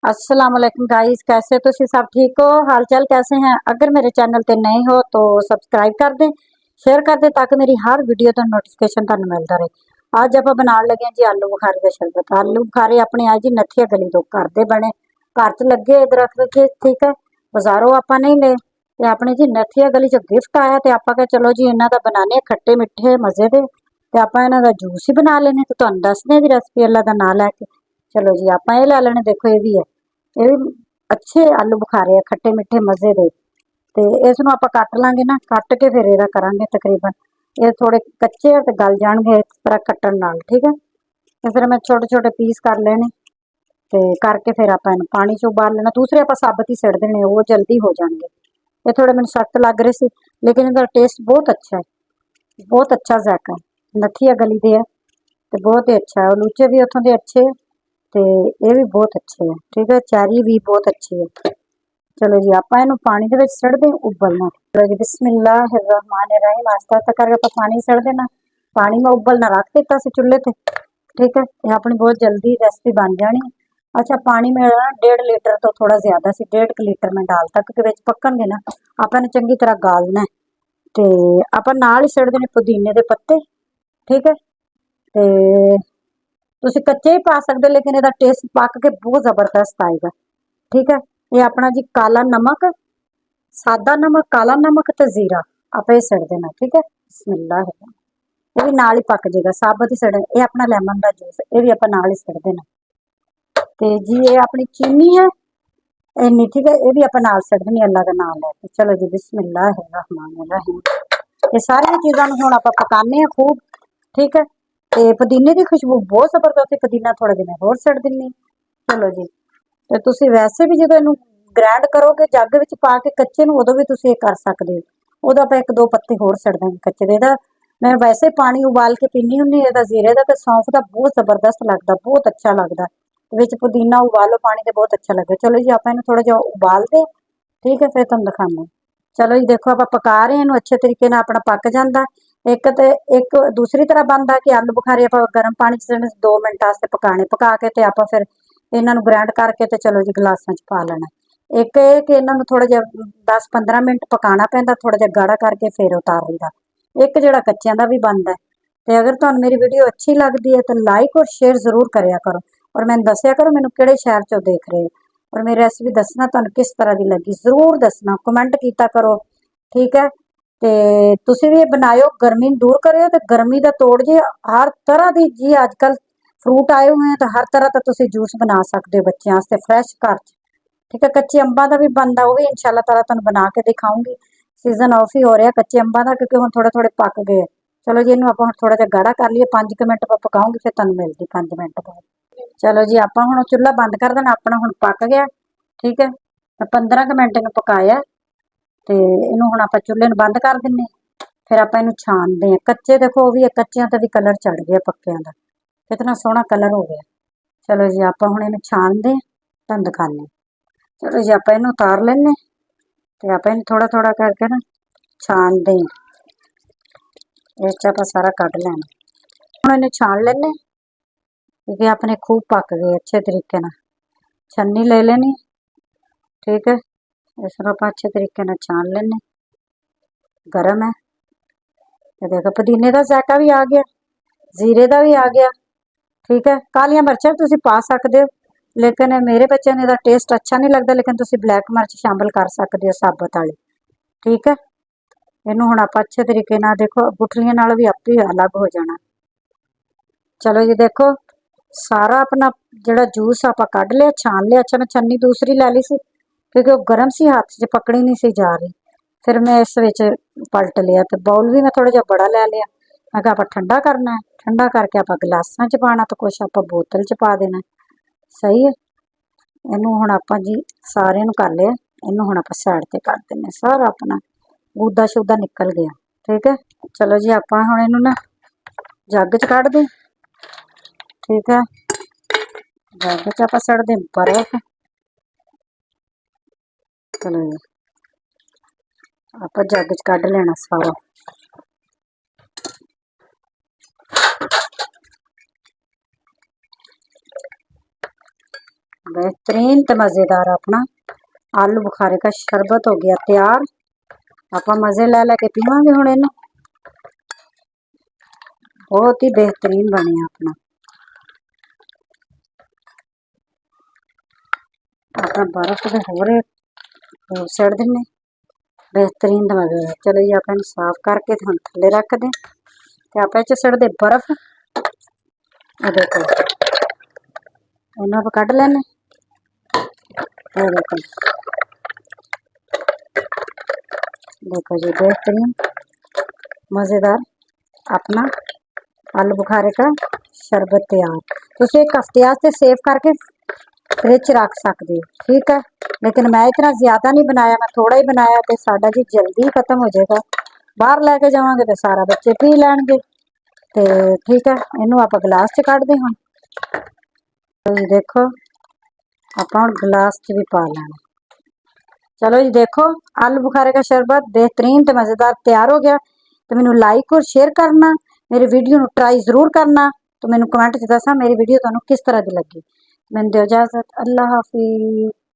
अस्सलाम वालेकुम गाइस, कैसे तुसी सब ठीक हो? हाल चाल कैसे हैं? अगर मेरे चैनल ते नए हो तो सब्सक्राइब कर दें, शेयर कर दें ताकि मेरी हर वीडियो का नोटिफिकेशन तुहानू मिलता रहे। आज आप बनाने लगे जी आलू बुखारे का शरबत। आलू बुखारे अपने आ जी नथिया गली तो घर दे बने, घर च लगे दरख्त के, ठीक है। बाजारों आप नहीं ले ते अपने जी नथिया गली च गिफ्ट आया तो आप कहा चलो जी इन्हों का बनाने खट्टे मिठे मजे दे ते आप इन्हों का जूस ही बना लेने। तो तुहानू दसने दी रेसिपी अल्लाह का नाम लैके। चलो जी आप ये ला लेने, देखो ये भी है, ये भी अच्छे आलू बुखारे खट्टे मिठे मजे दे। ते इसनों आप कट लांगे ना, कट के फिर ਇਹਦਾ करांगे तकरीबन ये थोड़े कच्चे ते गल जाणगे इस तरह कट्टण नाल, ठीक है। तो फिर मैं छोटे छोटे पीस कर लेने ते करके फिर आप पानी च उबाल लेना। दूसरे आप साबत ही सिट देने, वो जल्दी हो जाएंगे। ये थोड़े मैंने सख्त लग रहे थे लेकिन इनका टेस्ट बहुत अच्छा है, बहुत अच्छा जायका है। नथिया गली दे है तो बहुत ही अच्छा है। और लूचे भी उतों के अच्छे ते ये भी बहुत अच्छे है, ठीक है। चैरी भी बहुत अच्छी है। चलो जी आप पानी दे विच सड़ दें उबलना। चलो जी बिस्मिल्लाहिर्रहमानिर्रहीम, आस्ता आस्ता करके आप पानी सड़ देना। पानी में उबलना रख दिता से चूल्हे ते, ठीक है। ये अपनी बहुत जल्दी रेसिपी बन जानी। अच्छा पानी में 1.5 लीटर तो थोड़ा ज्यादा सी 1.5 लीटर में डालता क्योंकि विच पकणगे ना, आपने चंगी तरह गालना है। ते आप नाल ही सड़ देने पुदीने के पत्ते, ठीक है। ते तुसी कच्चे ही पा सकते लेकिन ਇਹਦਾ टेस्ट पक के बहुत जबरदस्त आएगा, ठीक है। ये अपना जी काला नमक, सादा नमक, काला नमक ते जीरा आप ये सड़ देना, ठीक है। बिस्मिल्लाह, ये भी नाल ही पक जाएगा, साबत ही सड़। ये अपना लेमन का जूस, ये भी आप नाल ही सड़ देना। ते जी ये अपनी चीनी है इन्नी, ठीक है, ये भी आप नाल सड़ देनी अल्लाह का नाम लेके। चलो जी बिस्मिल्लाहिर्रहमानिर्रहीम, ये सारी चीज़ों को हुण आप पकाने हैं खूब, ठीक है। ते पुदीने की खुशबू बहुत जबरदस्त है, पुदीना थोड़ा जिहा मैं होर सड़ दिन्नी। चलो जी ते तुसी वैसे भी जदों इहनूं ग्राइंड करोगे जग विच पा के कच्चे नूं उदों भी तुसी ये कर सकदे हो। उहदा आपां 1-2 पत्ते होर सड़ देंगे कच्चे दे। इहदा मैं वैसे पानी उबाल के पीनी हुंदी, इहदा जीरे दा ते सौंफ दा बहुत जबरदस्त लगदा, बहुत अच्छा लगदा। विच पुदीना उबालो पानी ते बहुत अच्छा लगदा। चलो जी आपां इहनूं थोड़ा जिहा उबालदे, ठीक है, फिर तुहानूं दिखाने। चलो जी देखो आप पका रहे हैं, अच्छे तरीके नाल अपना पक जाता। एक तो एक दूसरी तरह बनता कि आलू बुखारे आप गर्म पानी च 2 मिनट वास्ते पकाने, पका के ते आप फिर इन्हां नूं ग्राइंड करके ते चलो जी गिलासां च पा लेना। एक ये कि इन्हां नूं थोड़ा जिहा 10-15 मिनट पकाना पैंदा, थोड़ा जिहा गाढ़ा करके फिर उतार लईदा। एक जिहड़ा कच्चिआं दा भी बनदा है। ते अगर तुहानूं मेरी वीडियो अच्छी लगदी है तो लाइक और शेयर जरूर करिया करो और मैनूं दस्सिया करो मैनूं किहड़े शहर चों देख रहे हो और मेरी रेसिपी दसना तुहानूं किस तरह की लगी, जरूर दसना, कमेंट कीता करो, ठीक है। ते तुसी भी बनाओ, गर्मी दूर करो ते गर्मी दा तोड़ जे हर तरह दी जी अजकल फ्रूट आए हुए हैं तो हर तरह का तुसी जूस बना सकते हो बच्चों वास्ते फ्रैश घर च, ठीक है। कच्चे अंबां दा भी बनदा, वो भी इंशाअल्लाह ताला तुहानूं बना के दिखाऊंगी। सीजन ऑफ ही हो रहा कच्चे अंबां दा क्योंकि हुण थोड़े थोड़े पक गए। चलो जी इन्हूं आपां हुण थोड़ा जिहा गाढ़ा कर लईए, 5 मिनट मैं पकाऊंगी फिर तुहानूं मिलदी 5 मिनट बाद। चलो जी आपां हुण चुल्हा बंद कर देना, अपना हुण पक गया, ठीक है। 15 मिनट इन्हूं पकाया ते इन्हूं हुण आपां चुल्हे नूं बंद कर दिन्ने। फिर आप इन्हूं छानते हैं। कच्चे देखो भी कच्चियां ते भी कलर चढ़ गया, पक्कियां दा कितना सोहना कलर हो गया। चलो जी आप हुण इन्हूं छानते हैं, तुहानूं दिखाने। चलो जी आप इन्हूं उतार लैने ते आप इन्हूं थोड़ा थोड़ा करके ना छानते हैं, इस च आपां सारा कढ लैना। हुण इन्हूं छान लैने क्योंकि अपने खूब पक गए अच्छे तरीके नाल। छन्नी ले लेनी, ठीक है। इस तरह आप अच्छे तरीके नाल छान लेने। गरम है तो देखो पुदीने का जायका भी आ गया, जीरे का भी आ गया, ठीक है। कालियां मिर्चां भी तुसीं पा सकते हो लेकिन मेरे बच्चों ने टेस्ट अच्छा नहीं लगता, लेकिन तुसीं ब्लैक मिर्च शामिल कर सकते हो साबत वाली, ठीक है। इनू हुण आपां अच्छे तरीके नाल देखो गुठलियां नाल भी आपे अलग हो जाना। चलो जी देखो सारा अपना जिहड़ा जूस आपां कढ लिया, छान लिया। अच्छा मैं छन्नी दूसरी लै ली सी क्योंकि वो गर्म सी, हाथ च पकड़ी नहीं सी जा रही। फिर मैं इस विच पलट लिया तो बाउल भी मैं थोड़ा जिहा बड़ा लै लिया। मैं कहा आपां ठंडा करना है, ठंडा करके आपां गिलासां च पाना तो कुछ आपां बोतल च पा देना, सही है। इनू हुण आपां जी सारे नूं कर लिया, इनू हुण आपां साइड ते कर दिन्ने। सारा अपना गूदा शूदा निकल गया, ठीक है। चलो जी आपां हुण इनू ना जग च कढ दें, ठीक है। जग च आपां सड़ दें बर्फ। चलो जी आपां जग च कढ लेना सारा। बेहतरीन तो मज़ेदार अपना आलू बुखारे का शरबत हो गया तैयार। आप मज़े लै लै के पीवांगे हुण इनू। बहुत ही बेहतरीन बनिया अपना अपना बर्फ के होर सड़ देने बेहतरीन तो मज़ेदार। चलो जी आप साफ करके हम थले रख दें तो आप सड़ दे बर्फ। देखो इन्हों आप कढ़ लेने। देखो देखो जी बेहतरीन मज़ेदार अपना आलू बुखारे का शरबत तैयार। तुम एक हफ्ते वास्ते सेव करके फ्रिज रख सकते हो, ठीक है। लेकिन मैं इतना ज़्यादा नहीं बनाया, मैं थोड़ा ही बनाया तो साडा जी जल्दी खत्म हो जाएगा। बाहर लैके जावांगे तो सारा बच्चे पी लैणगे तो ठीक है। इनू आप गिलास च कढ़ दें हम। तो जी देखो आप गिलास च भी पा लेना। चलो जी देखो आलू बुखारे का शरबत बेहतरीन तो मज़ेदार तैयार हो गया। तो मैनू लाइक और शेयर करना, मेरी वीडियो नू ट्राई जरूर करना। तो मैनू कमेंट च दसा मेरी वीडियो तुहानू किस तरह की लगी। मैनू दो इजाजत, अल्लाह हाफिज़।